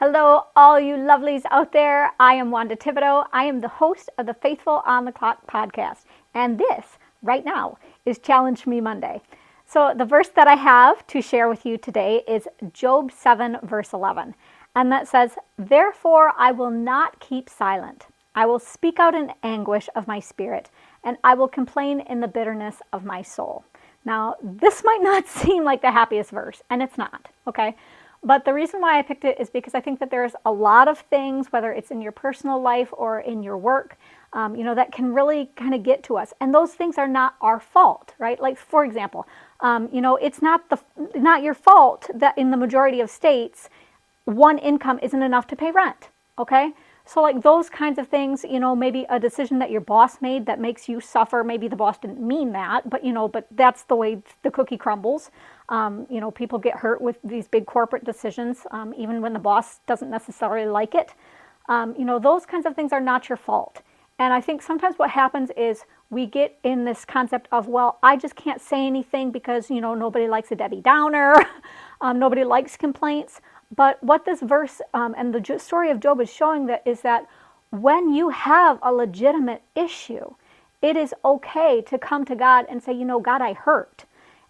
Hello, all you lovelies out there. I am Wanda Thibodeau. I am the host of the Faithful on the Clock podcast. And this, right now, is Challenge Me Monday. So the verse that I have to share with you today is Job 7, verse 11. And that says, "Therefore I will not keep silent. I will speak out in anguish of my spirit, and I will complain in the bitterness of my soul." Now, this might not seem like the happiest verse, and it's not, okay? But the reason why I picked it is because I think that there's a lot of things, whether it's in your personal life or in your work, that can really kind of get to us. And those things are not our fault, right? Like, for example, it's not your fault that in the majority of states, one income isn't enough to pay rent, okay? So like those kinds of things, maybe a decision that your boss made that makes you suffer. Maybe the boss didn't mean that, but that's the way the cookie crumbles. People get hurt with these big corporate decisions, even when the boss doesn't necessarily like it. Those kinds of things are not your fault. And I think sometimes what happens is we get in this concept of, well, I just can't say anything because, nobody likes a Debbie Downer. Nobody likes complaints. But what this verse and the story of Job is showing is that when you have a legitimate issue, it is okay to come to God and say, God, I hurt.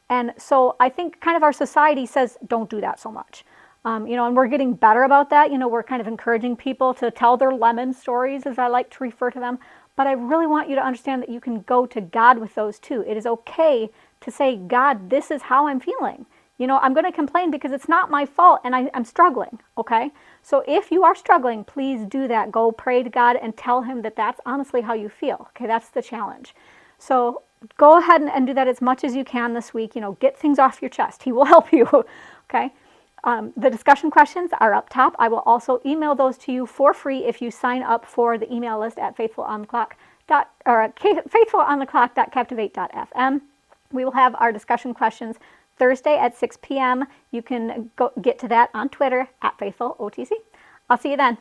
And so I think kind of our society says, don't do that so much. And we're getting better about that. We're kind of encouraging people to tell their lemon stories, as I like to refer to them. But I really want you to understand that you can go to God with those too. It is okay to say, God, this is how I'm feeling. I'm going to complain because it's not my fault and I'm struggling, okay? So if you are struggling, please do that. Go pray to God and tell him that that's honestly how you feel, okay? That's the challenge. So go ahead and do that as much as you can this week. Get things off your chest. He will help you, okay? The discussion questions are up top. I will also email those to you for free if you sign up for the email list at faithfulontheclock.captivate.fm. We will have our discussion questions Thursday at 6 p.m. You can go get to that on Twitter at FaithfulOTC. I'll see you then.